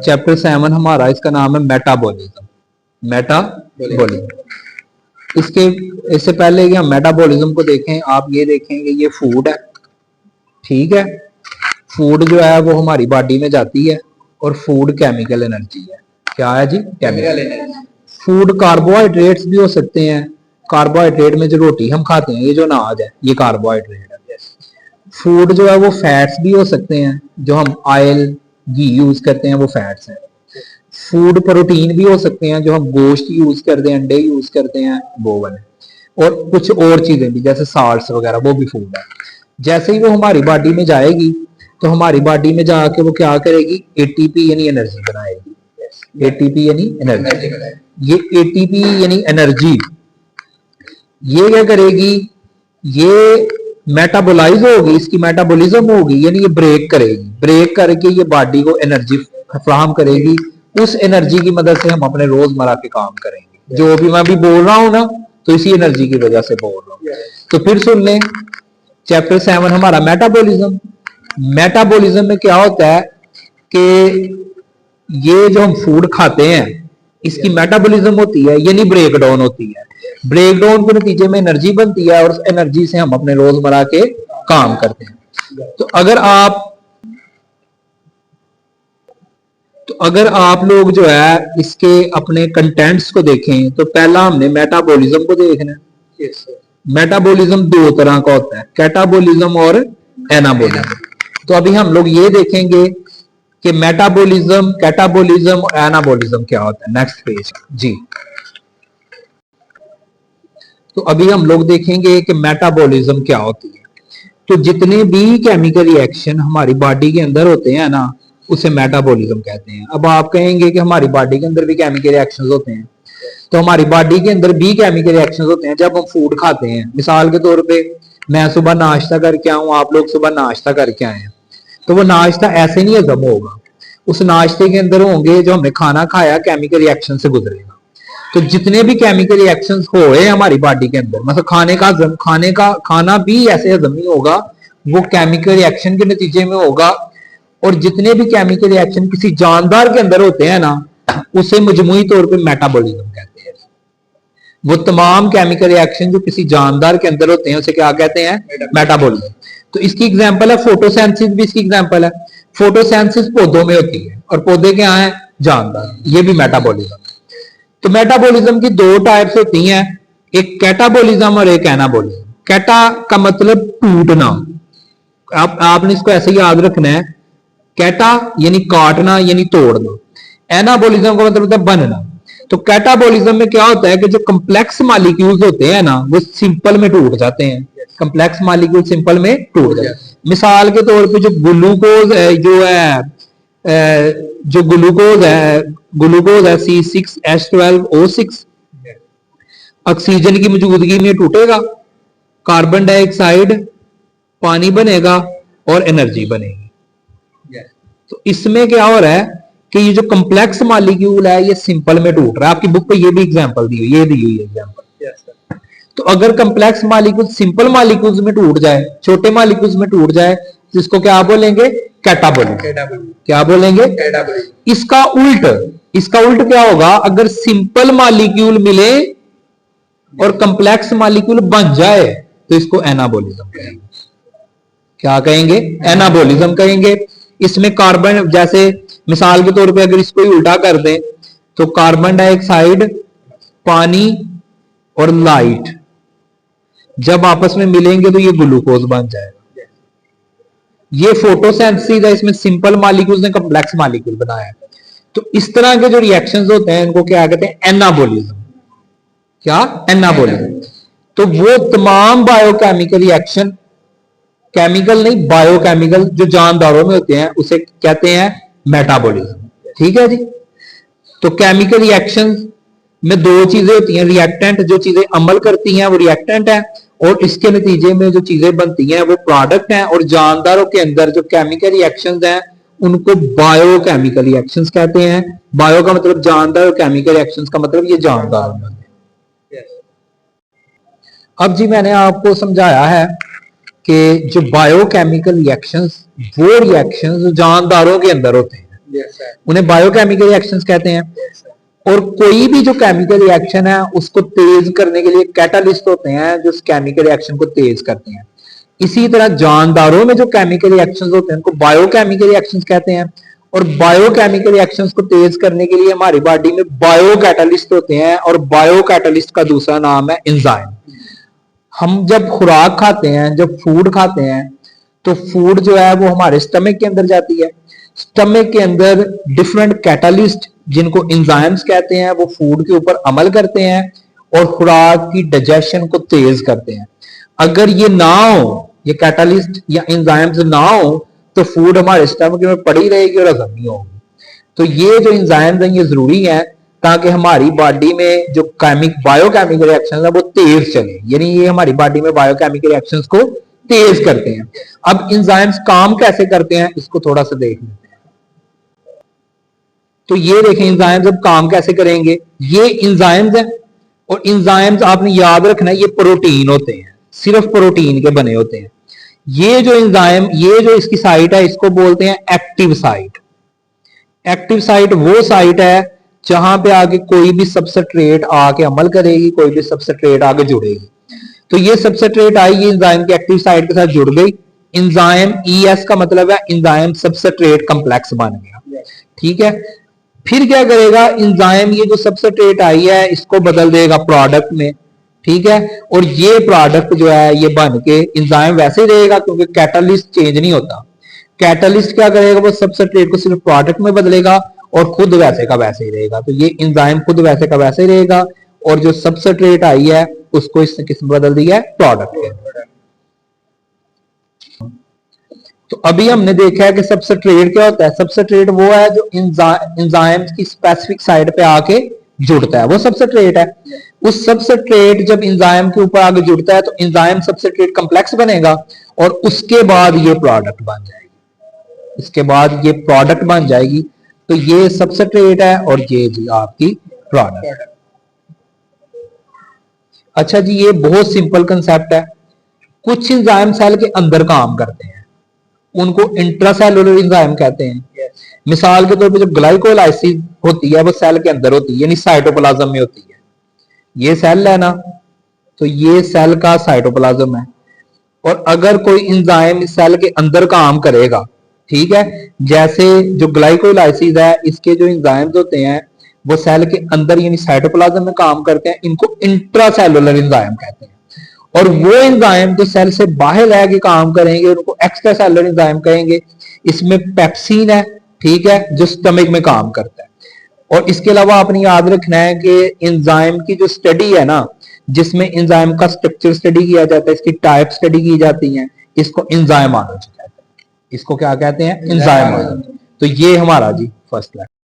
और चैप्टर 7 हमारा इसका नाम है मेटाबॉलिज्म। मेटाबॉलिज्म इसके इससे पहले कि हम मेटाबॉलिज्म को देखें, आप ये देखेंगे ये फूड है, ठीक है। फूड जो है वो हमारी बॉडी में जाती है और फूड केमिकल एनर्जी है। क्या है जी? Chemical energy. फूड कार्बोहाइड्रेट्स भी हो सकते हैं, कार्बोहाइड्रेट में जो रोटी हम खाते हैं, ये जो अनाज है ये कार्बोहाइड्रेट है। फूड जो है वो फैट्स भी हो सकते हैं, जो हम ऑयल घी यूज करते हैं वो फैट्स हैं। फूड प्रोटीन भी हो सकते हैं, जो हम गोश्त यूज करते हैं, अंडे यूज करते हैं, वो वाले। और कुछ और चीजें भी जैसे साल्ट्स वगैरह, वो भी फूड है। जैसे ही वो हमारी बॉडी में जाएगी तो हमारी बॉडी में जाके वो क्या करेगी? एटीपी यानी एनर्जी बनाएगी। एटीपी यानी एनर्जी। ये एटीपी यानी एनर्जी ये क्या करेगी? ये मेटाबोलाइज होगी, इसकी मेटाबॉलिज्म होगी, यानी ये ब्रेक करेगी। ब्रेक करके ये बॉडी को एनर्जी फराहम करेगी। उस एनर्जी की मदद से हम अपने रोजमर्रा के काम करेंगे। जो भी मैं भी बोल रहा हूं ना, तो इसी एनर्जी की वजह से बोल रहा हूं। तो फिर सुन लें, चैप्टर 7 हमारा मेटाबॉलिज्म। मेटाबॉलिज्म में क्या होता है कि ये जो हम फूड खाते हैं इसकी मेटाबॉलिज्म होती है, यानी ब्रेक डाउन होती है। ब्रेक डाउन के नतीजे में एनर्जी बनती है और उस एनर्जी से हम अपने रोजमर्रा के काम करते हैं। तो अगर आप लोग जो है इसके अपने कंटेंट्स को देखें तो पहला हमने मेटाबॉलिज्म को देखना है। मेटाबॉलिज्म दो तरह का होता है, कैटाबॉलिज्म और एनाबॉलिज्म। तो अभी हम लोग ये देखेंगे कि मेटाबॉलिज्म, कैटाबॉलिज्म और एनाबॉलिज्म क्या होता है। नेक्स्ट पेज जी। तो अभी हम लोग देखेंगे कि मेटाबॉलिज्म क्या होती है। तो जितने भी केमिकल रिएक्शन हमारी बॉडी के अंदर होते हैं ना, उसे मेटाबॉलिज्म कहते हैं। अब आप कहेंगे कि हमारी बॉडी के अंदर भी केमिकल रिएक्शंस होते हैं। तो हमारी बॉडी के अंदर भी केमिकल रिएक्शंस होते हैं जब हम फूड खाते हैं। मिसाल के तौर पे मैं सुबह नाश्ता करके आऊं, आप लोग सुबह नाश्ता करके आए हैं, तो वो नाश्ता ऐसे नहीं हजम होगा। उस नाश्ते के अंदर होंगे जो हमने खाना खाया, केमिकल रिएक्शन से गुजरेगा। तो जितने भी केमिकल रिएक्शंस हुए हमारी बॉडी के अंदर, मतलब खाना भी ऐसे हजम नहीं होगा, वो केमिकल रिएक्शन के नतीजे में होगा। और जितने भी केमिकल रिएक्शन किसी जानदार के अंदर होते हैं ना, उसे मजमूई तौर पे मेटाबॉलिज्म कहते हैं। वो तमाम केमिकल रिएक्शन जो किसी जानदार के अंदर होते हैं उसे क्या कहते हैं? मेटाबॉलिज्म। तो इसकी एग्जांपल है फोटोसिंथेसिस, भी इसकी एग्जांपल है। फोटोसिंथेसिस पौधों में होती है और पौधे क्या हैं? जानदार। ये भी मेटाबॉलिज्म। तो मेटाबॉलिज्म की दो टाइप्स होती हैं, एक कैटाबॉलिज्म और एक एनाबॉलिज्म। कैटा का मतलब टूटना, आपने इसको ऐसे याद रखना है। कैटा यानी काटना, यानी तोड़ना। एनाबॉलिज्म का मतलब होता है बनना। तो कैटाबॉलिज्म में क्या होता है कि जो कम्प्लेक्स मॉलिक्यूल्स होते हैं ना, वो सिंपल में टूट जाते हैं। कम्प्लेक्स मॉलिक्यूल सिंपल में टूट जाते हैं। मिसाल के तौर पे जो ग्लूकोज है, जो ग्लूकोज है C6H12O6, ऑक्सीजन की मौजूदगी में टूटेगा, कार्बन डाइऑक्साइड, पानी बनेगा और एनर्जी बनेगी। तो इसमें क्या हो रहा है कि ये जो कम्प्लेक्स मॉलिक्यूल है ये सिंपल में टूट रहा है। आपकी बुक पे ये भी एग्जांपल दी हुई, ये दी हुई है एग्जांपल। तो अगर कम्प्लेक्स मॉलिक्यूल सिंपल मॉलिक्यूल्स में टूट जाए, छोटे मॉलिक्यूल्स में टूट जाए, तो इसको क्या बोलेंगे? कैटाबॉलिज्म। क्या बोलेंगे? इसका उल्ट क्या होगा? अगर सिंपल मॉलिक्यूल मिले और कम्प्लेक्स मॉलिक्यूल बन जाए तो इसको एनाबॉलिज्म कहेंगे। क्या कहेंगे? एनाबॉलिज्म कहेंगे। इसमें कार्बन, जैसे मिसाल के तौर पे अगर इसको ही उल्टा कर दें तो कार्बन डाइऑक्साइड, पानी और लाइट जब आपस में मिलेंगे तो ये ग्लूकोज बन जाएगा। ये फोटोसिंथेसिस है, इसमें सिंपल मॉलिक्यूल्स ने कॉम्प्लेक्स मॉलिक्यूल बनाया। तो इस तरह के जो रिएक्शंस होते हैं इनको क्या कहते हैं? एनाबॉलिज्म। क्या? एनाबॉलिज्म। तो वो तमाम बायोकेमिकल रिएक्शन, केमिकल नहीं बायोकेमिकल, जो जानदारों में होते हैं उसे कहते हैं मेटाबॉलिज्म। ठीक है जी। तो केमिकल रिएक्शंस में दो चीजें होती हैं, रिएक्टेंट, जो चीजें अमल करती हैं वो रिएक्टेंट है, और इसके नतीजे में जो चीजें बनती हैं वो प्रोडक्ट हैं। और जानदारों के अंदर जो केमिकल रिएक्शंस हैं उनको बायोकेमिकल रिएक्शंस कहते हैं। बायो का मतलब जानदार, और केमिकल रिएक्शंस का मतलब ये जानदार होते हैं। अब जी मैंने आपको समझाया है कि जो बायोकेमिकल रिएक्शंस, वो रिएक्शंस जानदारों के अंदर होते हैं, उन्हें बायोकेमिकल रिएक्शंस कहते हैं। और कोई भी जो केमिकल रिएक्शन है उसको तेज करने के लिए कैटालिस्ट होते हैं जो उस केमिकल रिएक्शन को तेज करते हैं। इसी तरह जानदारों में जो केमिकल रिएक्शंस होते हैं उनको बायोकेमिकल रिएक्शंस कहते हैं। और बायोकेमिकल रिएक्शंस को तेज करने के लिए हमारी बॉडी में बायो कैटालिस्ट होते हैं और बायो कैटालिस्ट का दूसरा नाम है एंजाइम। हम जब खुराक खाते हैं, जब फूड खाते हैं, तो फूड जो है वो हमारे स्टमक के अंदर जाती है। स्टमक के अंदर डिफरेंट कैटालिस्ट जिनको एंजाइम्स कहते हैं वो फूड के ऊपर अमल करते हैं और खुराक की डाइजेशन को तेज करते हैं। अगर ये ना हो, ये कैटालिस्ट या एंजाइम्स ना हो, तो फूड हमारे स्टमक में पड़ी रहेगी और हजम नहीं होगी। तो ये जो एंजाइम्स हैं ये जरूरी है ताकि हमारी बॉडी में जो बायोकेमिकल रिएक्शंस है वो तेज चले, यानी ये हमारी बॉडी में बायोकेमिकल रिएक्शंस को तेज करते हैं। अब एंजाइम्स काम कैसे करते हैं इसको थोड़ा सा देख लेते हैं। तो ये देखें एंजाइम्स अब काम कैसे करेंगे। ये एंजाइम्स हैं और एंजाइम्स आपने याद रखना है ये प्रोटीन होते हैं, सिर्फ प्रोटीन के बने होते हैं। ये जो एंजाइम, ये जो इसकी साइट है इसको बोलते हैं एक्टिव साइट। एक्टिव साइट वो साइट है जहां पे आगे कोई भी सबस्ट्रेट आके अमल करेगी, कोई भी सबस्ट्रेट आगे जुड़ेगी। तो ये सबस्ट्रेट आई, ये एंजाइम की एक्टिव साइट के साथ जुड़ गई। एंजाइम ES का मतलब है एंजाइम सबस्ट्रेट कॉम्प्लेक्स बन गया। ठीक है, फिर क्या करेगा एंजाइम, ये जो सबस्ट्रेट आई है इसको बदल देगा प्रोडक्ट में। ठीक है, और ये प्रोडक्ट जो है ये बन के एंजाइम वैसे ही रहेगा क्योंकि कैटालिस्ट चेंज नहीं होता। कैटालिस्ट क्या करेगा, वो सबस्ट्रेट को सिर्फ प्रोडक्ट में बदलेगा और खुद वैसे का वैसे ही रहेगा। तो ये एंजाइम खुद वैसे का वैसे ही रहेगा और जो सबस्ट्रेट आई है उसको इसने किस बदल दिया है, प्रोडक्ट के अंदर। तो अभी हमने देखा है कि सबस्ट्रेट क्या होता है। सबस्ट्रेट वो है जो एंजाइम्स की स्पेसिफिक साइड पे आके जुड़ता है, वो सबस्ट्रेट है। उस सबस्ट्रेट जब एंजाइम के ऊपर आगे जुड़ता है तो एंजाइम सबस्ट्रेट कॉम्प्लेक्स बनेगा और उसके बाद ये प्रोडक्ट बन जाएगी। इसके बाद ये प्रोडक्ट बन जाएगी। तो ये सबस्ट्रेट है और ये जी आपकी प्रोडक्ट। अच्छा जी, ये बहुत सिंपल कंसेप्ट है। कुछ एंजाइम सेल के अंदर काम करते हैं, उनको इंट्रासेलुलर एंजाइम कहते हैं। मिसाल के तौर पे जो ग्लाइकोलाइसिस होती है वो सेल के अंदर होती है, यानी साइटोप्लाज्म में होती है। ये सेल है ना, तो ये सेल का साइटोप्लाज्म है। और अगर कोई एंजाइम सेल के अंदर काम करेगा, ठीक है, जैसे जो ग्लाइकोलाइसिस है इसके जो एंजाइम्स होते हैं वो सेल के अंदर यानी साइटोप्लाज्म में काम करते हैं, इनको इंट्रासेलुलर एंजाइम कहते हैं। और वो एंजाइम जो सेल से बाहर रह के काम करेंगे उनको एक्स्ट्रा सेलुलर एंजाइम कहेंगे। इसमें पेप्सिन है, ठीक है, जो स्टमक में काम करता है। और इसके अलावा आपने याद रखना है कि एंजाइम की जो स्टडी है ना, जिसमें एंजाइम का स्ट्रक्चर स्टडी किया जाता है, इसकी टाइप स्टडी की जाती है, इसको एंजाइमोलॉजी कहते हैं। इसको क्या कहते हैं, एंजाइमोलॉजी। तो ये हमारा जी फर्स्ट लेक्चर।